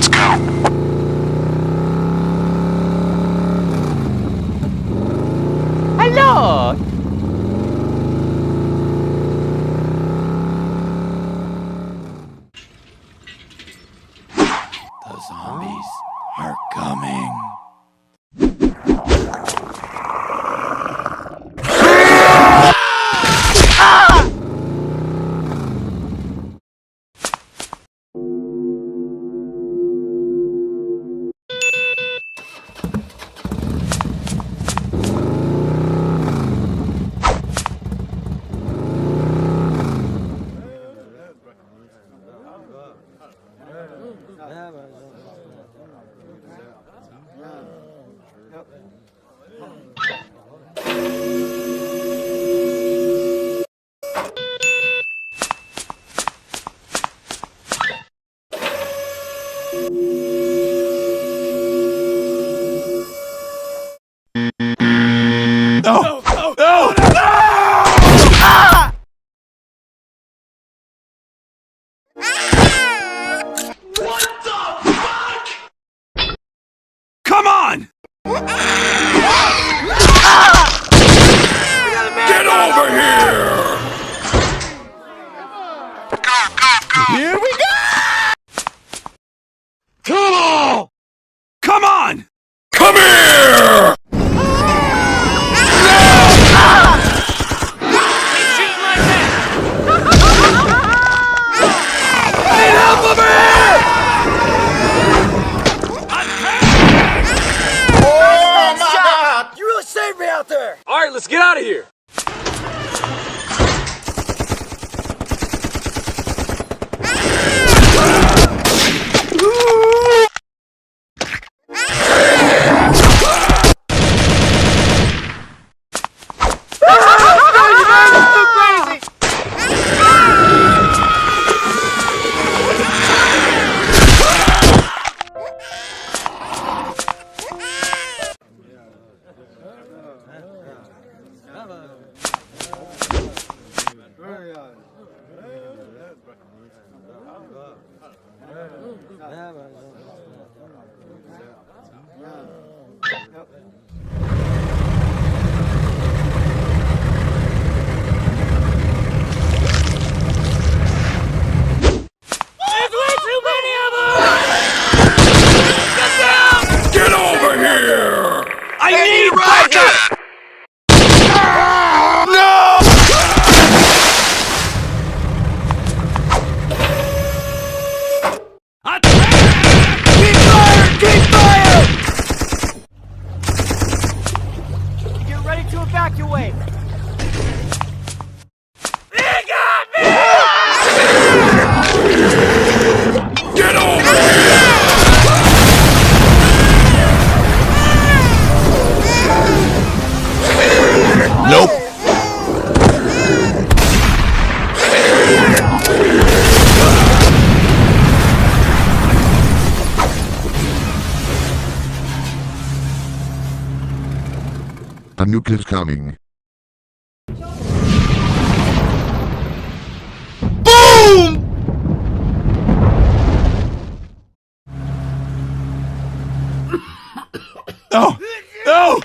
Let's go. Hello! The zombies are coming. No! No! No! Come on! Get over here! Here we go! Come on! Come on! Come here! All right, let's get out of here. Get over here! I need backup! No! Keep fire! Keep fire! Get ready to evacuate! Get over here! Nope. A nuke is coming. Boom! No! No!